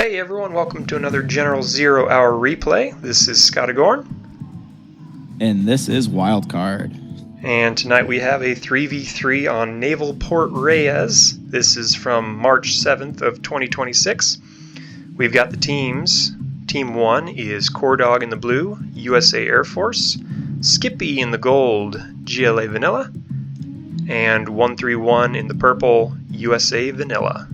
Hey everyone, welcome to another General 0 Hour replay. This is Scottagorn. And this is Wildcard. And tonight we have a 3v3 on Naval Port Reyes. This is from March 7th of 2026. We've got the teams. Team 1 is Coredawg in the blue, USA Air Force. Skippy in the gold, GLA Vanilla. And 131 in the purple, USA Vanilla.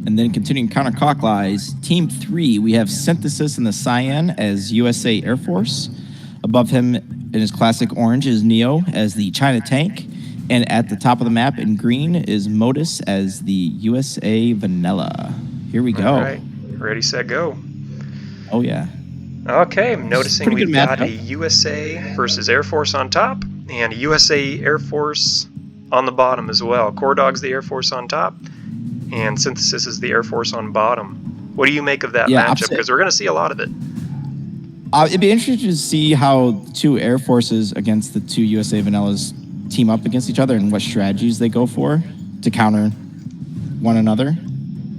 And then continuing counterclockwise, Team 3, we have Synthesis in the Cyan as USA Air Force. Above him in his classic orange is Neo as the China tank. And at the top of the map in green is Modus as the USA Vanilla. Here we go. All right, ready, set, go. Oh, yeah. Okay, I'm noticing we've got a matchup. USA versus Air Force on top and a USA Air Force on the bottom as well. Coredawg's the Air Force on top and Synthesis is the Air Force on bottom. What do you make of that matchup? Because we're going to see a lot of it. It'd be interesting to see how two Air Forces against the two USA Vanillas team up against each other and what strategies they go for to counter one another.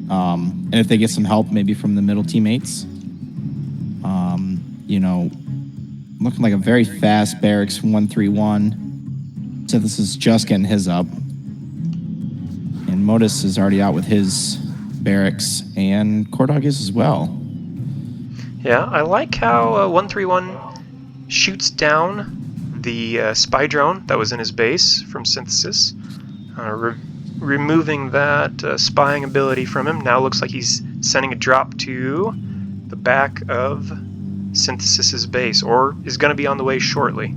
And if they get some help maybe from the middle teammates. Looking like a very fast barracks 131. Synthesis just getting his up. And Modus is already out with his barracks, and Coredawg is as well. Yeah, I like how 131 shoots down the spy drone that was in his base from Synthesis, removing that spying ability from him. Now looks like he's sending a drop to the back of Synthesis's base, or is going to be on the way shortly.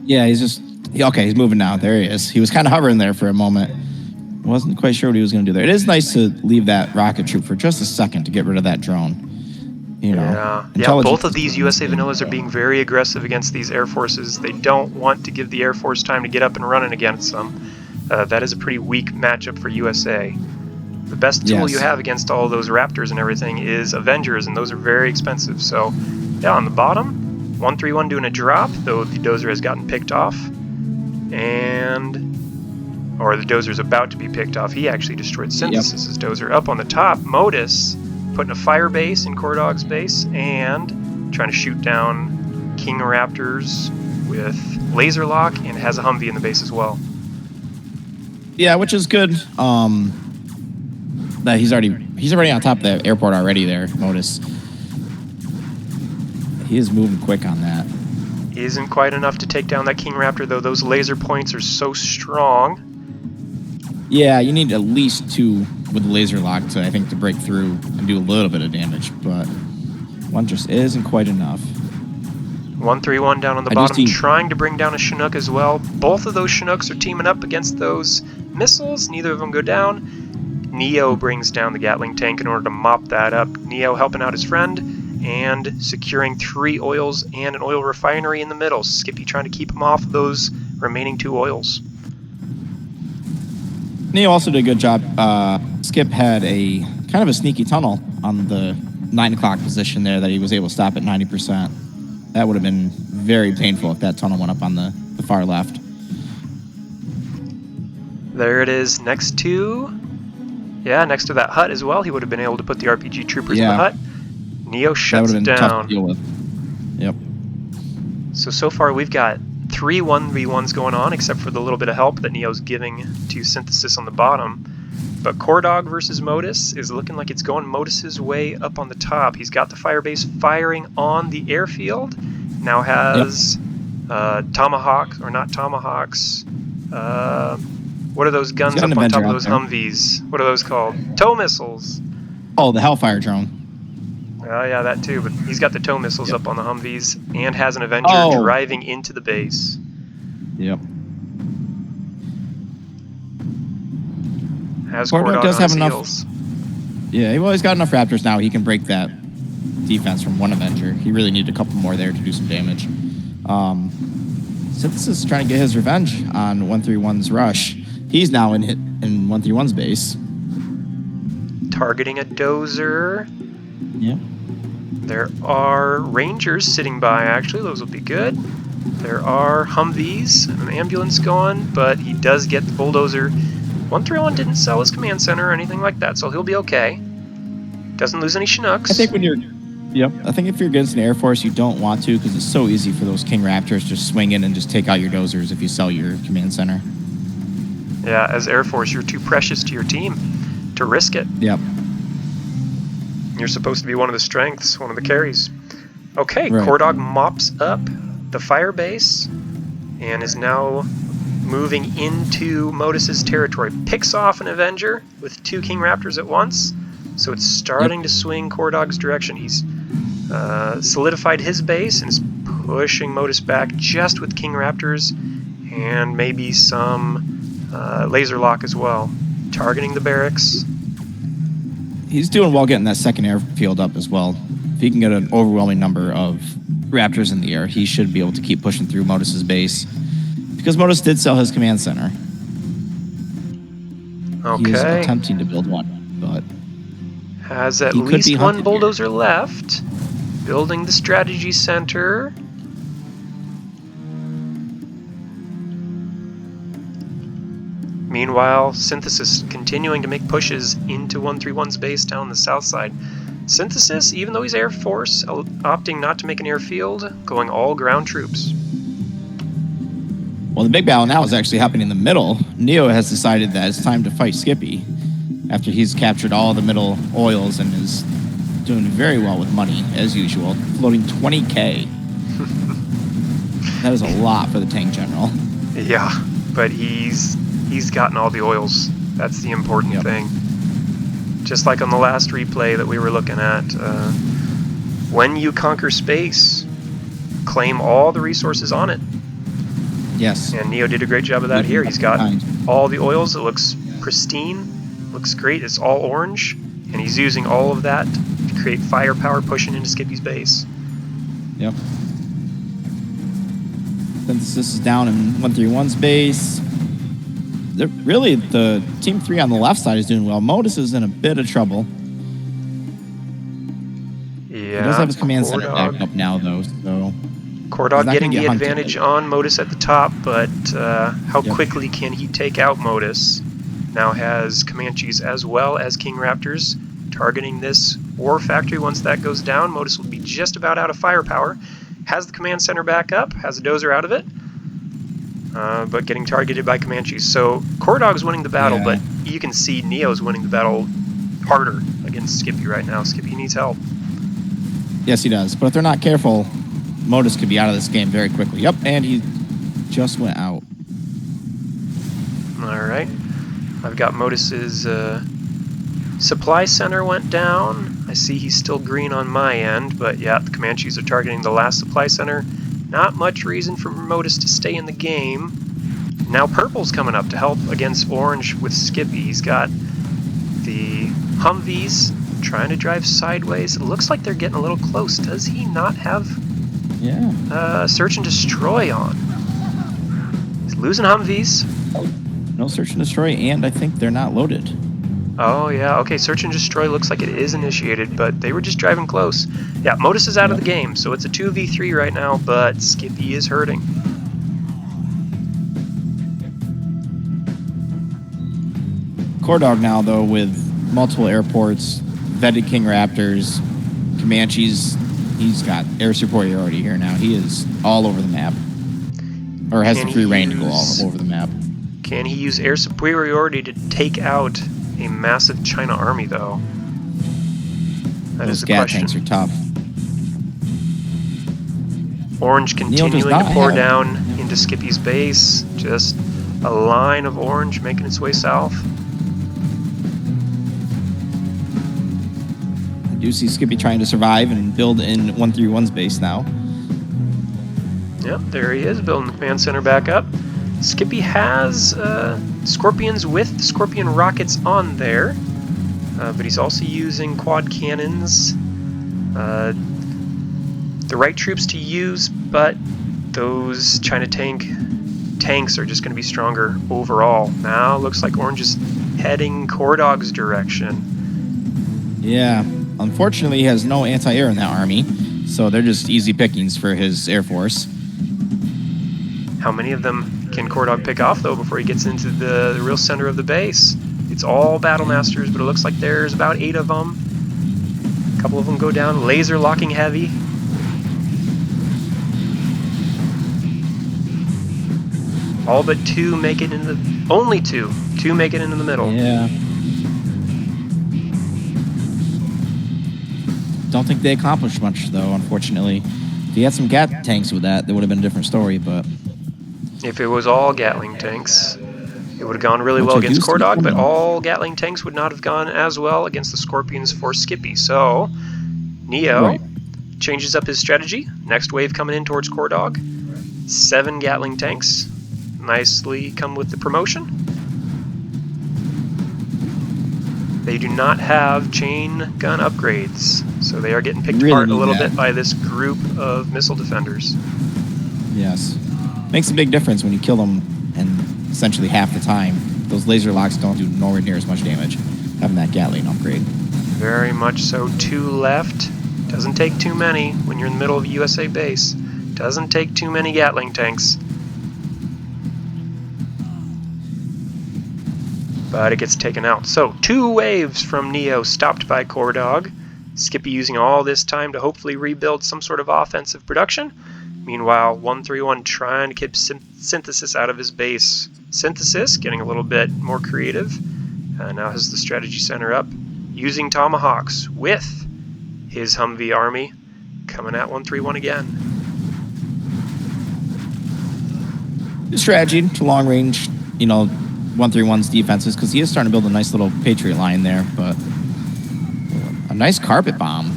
Yeah, he's moving now. There he is. He was kind of hovering there for a moment. Wasn't quite sure what he was going to do there. It is nice to leave that rocket troop for just a second to get rid of that drone. Yeah, both of these USA Vanillas are being very aggressive against these Air Forces. They don't want to give the Air Force time to get up and running against them. That is a pretty weak matchup for USA. The best tool you have against all those Raptors and everything is Avengers, and those are very expensive. So, yeah, on the bottom, 131 doing a drop, though the dozer has gotten picked off. Or the dozer's about to be picked off. He actually destroyed Synthesis's dozer. Up on the top, Modus putting a fire base in Coredawg's base and trying to shoot down King Raptors with laser lock, and has a Humvee in the base as well. Yeah, which is good. That he's already on top of the airport already there, Modus. He is moving quick on that. Isn't quite enough to take down that King Raptor, though. Those laser points are so strong. Yeah, you need at least two with laser lock to break through and do a little bit of damage, but one just isn't quite enough. 131 down on the bottom, trying to bring down a Chinook as well. Both of those Chinooks are teaming up against those missiles. Neither of them go down. Neo brings down the Gatling tank in order to mop that up. Neo helping out his friend and securing 3 oils and an oil refinery in the middle. Skippy trying to keep him off those remaining 2 oils. Neo also did a good job. Skip had a kind of a sneaky tunnel on the 9 o'clock position there that he was able to stop at 90%. That would have been very painful if that tunnel went up on the far left. There it is next to that hut as well. He would have been able to put the RPG troopers in the hut. Neo shuts it down. Tough to deal with. Yep. So far we've got 3 1v1s going on, except for the little bit of help that Neo's giving to Synthesis on the bottom. But Coredawg versus Modus is looking like it's going Modus's way up on the top. He's got the firebase firing on the airfield. Now has tomahawks, or not tomahawks. What are those guns up on top of those Humvees? What are those called? Tow missiles. Oh, the Hellfire drone. Oh, yeah, that too. But he's got the tow missiles up on the Humvees and has an Avenger driving into the base. Yep. Has Coredawg does have enough. Heels. Yeah, he's got enough Raptors now. He can break that defense from one Avenger. He really needed a couple more there to do some damage. Synthesis is trying to get his revenge on 131's rush. He's now in 131's base. Targeting a dozer. Yep. There are Rangers sitting by, actually. Those will be good. There are Humvees, an ambulance going, but he does get the bulldozer. 131 didn't sell his command center or anything like that, so he'll be okay. Doesn't lose any Chinooks. I think when you're... Yep. I think if you're against an Air Force, you don't want to because it's so easy for those King Raptors to swing in and just take out your dozers if you sell your command center. Yeah, as Air Force, you're too precious to your team to risk it. Yep. You're supposed to be one of the strengths, one of the carries. Okay, Right. Coredawg mops up the fire base and is now moving into Modus's territory. Picks off an Avenger with 2 King Raptors at once, so it's starting to swing Coredawg's direction. He's solidified his base and is pushing Modus back just with King Raptors and maybe some laser lock as well. Targeting the barracks. He's doing well getting that second airfield up as well. If he can get an overwhelming number of Raptors in the air, he should be able to keep pushing through Modus's base. Because Modus did sell his command center. He is Okay. attempting to build one, but Has at he could least be one hunted bulldozer left. Building the strategy center. Meanwhile, Synthesis continuing to make pushes into 131's base down the south side. Synthesis, even though he's Air Force, opting not to make an airfield, going all ground troops. well, the big battle now is actually happening in the middle. Neo has decided that it's time to fight Skippy after he's captured all the middle oils and is doing very well with money, as usual, floating 20K. That is a lot for the tank general. Yeah, but he's gotten all the oils. That's the important thing. Just like on the last replay that we were looking at, when you conquer space, claim all the resources on it. Yes. And Neo did a great job of that here. He's got all the oils. It looks pristine. Looks great. It's all orange. And he's using all of that to create firepower pushing into Skippy's base. Yep. Synthesis is down in 131's base. Really, the Team 3 on the left side is doing well. Modus is in a bit of trouble. Yeah. He does have his command center Coredawg. back up now, though, so... Coredawg He's not getting gonna the get hunted. advantage on Modus at the top, but how Yep. quickly can he take out Modus? Now has Comanches as well as King Raptors targeting this war factory. Once that goes down, Modus will be just about out of firepower. Has the command center back up, has a dozer out of it, but getting targeted by Comanches. So Coredawg's winning the battle, Yeah. but you can see Neo's winning the battle harder against Skippy right now. Skippy needs help. Yes, he does. But if they're not careful, Modus could be out of this game very quickly. Yep, and he just went out. Alright. I've got Modus's supply center went down. I see he's still green on my end, but yeah, the Comanches are targeting the last supply center. Not much reason for Modus to stay in the game. Now purple's coming up to help against orange with Skippy. He's got the Humvees trying to drive sideways. It looks like they're getting a little close. Does he not have search and destroy on? He's losing Humvees. No search and destroy, and I think they're not loaded. Oh, yeah. Okay, search and destroy looks like it is initiated, but they were just driving close. Yeah, Modus is out of the game, so it's a 2v3 right now, but Skippy is hurting. Coredawg now, though, with multiple airports, vetted King Raptors, Comanches. He's got air superiority here now. He is all over the map. Or has the free reign to go all over the map. Can he use air superiority to take out a massive China army, though? That is Those the Gat question. tanks are tough. Orange does continuing not to pour have- down into Skippy's base. Just a line of orange making its way south. I do see Skippy trying to survive and build in 131's base now. Yep, there he is, building the command center back up. Skippy has Scorpions with Scorpion rockets on there, but he's also using quad cannons. The right troops to use, but those China tanks are just going to be stronger overall. Now looks like Orange is heading Coredawg's direction. Yeah, unfortunately he has no anti-air in that army, so they're just easy pickings for his Air Force. How many of them can Coredawg pick off, though, before he gets into the real center of the base? It's all Battle Masters, but it looks like there's about 8 of them. A couple of them go down. Laser locking heavy. All but 2 make it into the... Only 2. 2 make it into the middle. Yeah. Don't think they accomplished much, though, unfortunately. If you had some Gat tanks with that, would have been a different story, but... If it was all Gatling tanks, it would have gone really well against Coredawg, but all Gatling tanks would not have gone as well against the Scorpions for Skippy. So, Neo changes up his strategy. Next wave coming in towards Coredawg. 7 Gatling tanks. Nicely come with the promotion. They do not have chain gun upgrades, so they are getting picked apart a little bit by this group of missile defenders. Yes. Makes a big difference when you kill them in essentially half the time. Those laser locks don't do nowhere near as much damage, having that Gatling upgrade. Very much so. 2 left. Doesn't take too many when you're in the middle of a USA base. Doesn't take too many Gatling tanks. But it gets taken out. So, 2 waves from Neo stopped by Coredawg. Skippy using all this time to hopefully rebuild some sort of offensive production. Meanwhile, 131 trying to keep Synthesis out of his base. Synthesis getting a little bit more creative. Now has the strategy center up. Using Tomahawks with his Humvee army. Coming at 131 again. Strategy to long range, 131's defenses, because he is starting to build a nice little Patriot line there, but a nice carpet bomb.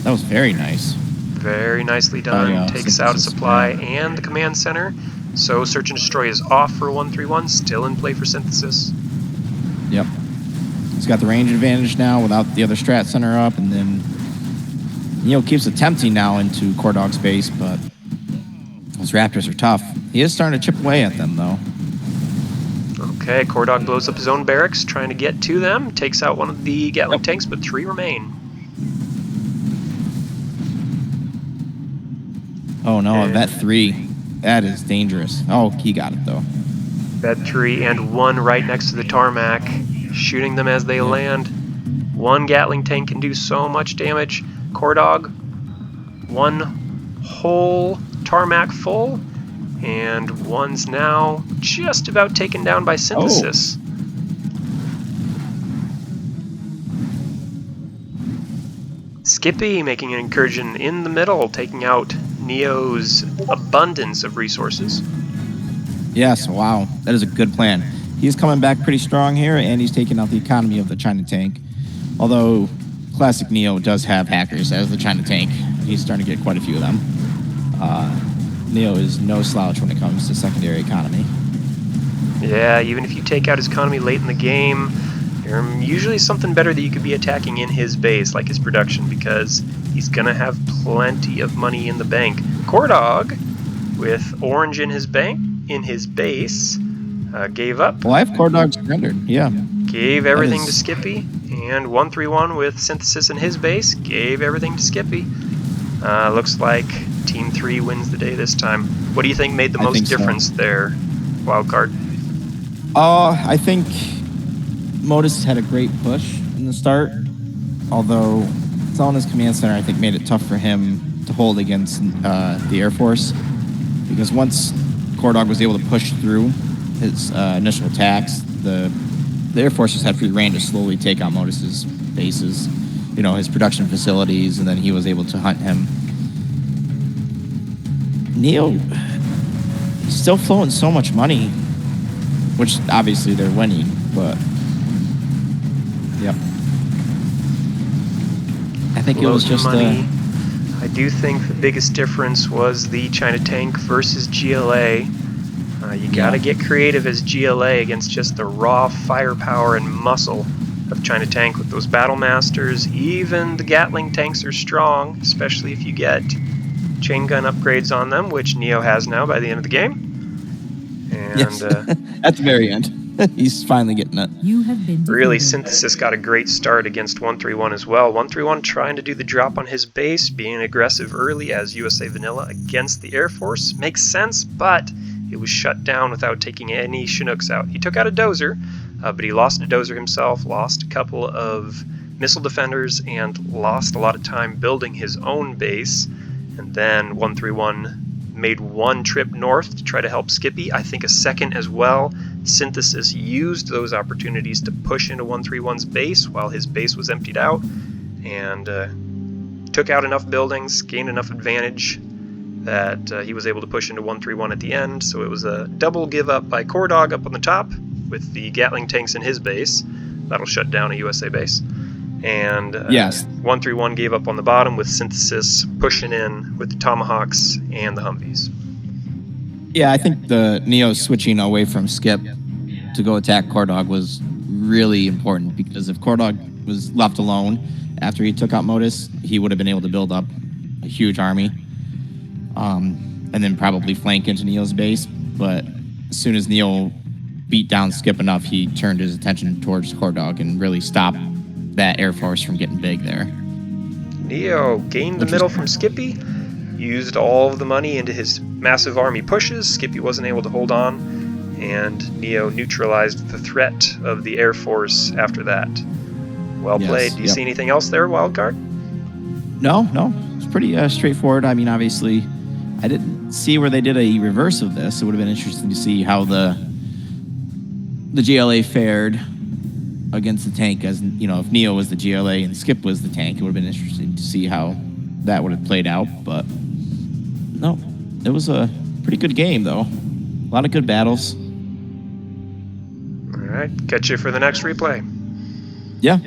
That was very nice. Very nicely done. Takes out a supply and the command center. So Search and Destroy is off for 131, still in play for Synthesis. Yep. He's got the range advantage now without the other strat center up, and then keeps attempting now into Coredawg's base, but those Raptors are tough. He is starting to chip away at them, though. Okay, Coredawg blows up his own barracks, trying to get to them. Takes out one of the Gatling tanks, but 3 remain. Oh no, Vet 3. That is dangerous. Oh, he got it, though. Vet 3 and 1 right next to the tarmac, shooting them as they land. 1 Gatling tank can do so much damage. Coredawg, 1 whole tarmac full. And 1's now just about taken down by Synthesis. Skippy making an incursion in the middle, taking out Neo's abundance of resources. Yes, wow. That is a good plan. He's coming back pretty strong here, and he's taking out the economy of the China tank. Although, classic Neo does have hackers as the China tank. He's starting to get quite a few of them. Neo is no slouch when it comes to secondary economy. Yeah, even if you take out his economy late in the game, there's usually something better that you could be attacking in his base, like his production, because he's going to have plenty of money in the bank. Coredawg, with orange in his base, gave up. Well, I have Coredawg surrendered, yeah. Gave everything to Skippy, and 131 with Synthesis in his base, gave everything to Skippy. Looks like Team 3 wins the day this time. What do you think made the most difference there, Wildcard? I think Modus had a great push in the start, although selling his command center, I think, made it tough for him to hold against the Air Force, because once Coredawg was able to push through his initial attacks, the Air Force just had free reign to slowly take out Modus's bases, his production facilities, and then he was able to hunt him. Neo still flowing so much money, which obviously they're winning, but yep. I think it was just money. I do think the biggest difference was the China tank versus GLA. You gotta get creative as GLA against just the raw firepower and muscle of China tank with those battle masters. Even the Gatling tanks are strong, especially if you get chain gun upgrades on them, which Neo has now by the end of the game. And yes. At the very end. He's finally getting it. Really, Synthesis got a great start against 131 as well. 131 trying to do the drop on his base, being aggressive early as USA Vanilla against the Air Force. Makes sense, but it was shut down without taking any Chinooks out. He took out a dozer, but he lost a dozer himself, lost a couple of missile defenders and lost a lot of time building his own base. And then 131 made one trip north to try to help Skippy. I think a second as well. Synthesis used those opportunities to push into 131's base while his base was emptied out, and took out enough buildings, gained enough advantage that he was able to push into 131 at the end. So it was a double give up by Coredawg up on the top with the Gatling tanks in his base. That'll shut down a USA base. And Yes. 131 gave up on the bottom with Synthesis pushing in with the Tomahawks and the Humvees. Yeah, I think the Neo switching away from Skip to go attack Coredawg was really important, because if Coredawg was left alone after he took out Modus, he would have been able to build up a huge army, and then probably flank into Neo's base. But as soon as Neo beat down Skip enough, he turned his attention towards Coredawg and really stopped that Air Force from getting big there. Neo gained the middle from Skippy, used all of the money into his massive army pushes. Skippy wasn't able to hold on, and Neo neutralized the threat of the Air Force after that. Well played. Do you see anything else there, Wildcard? No. It's pretty straightforward. I mean, obviously, I didn't see where they did a reverse of this. It would have been interesting to see how the GLA fared against the tank, as you know, if Neo was the GLA and Skip was the tank. It would have been interesting to see how that would have played out. But no, it was a pretty good game, though. A lot of good battles. All right, catch you for the next replay. Yeah.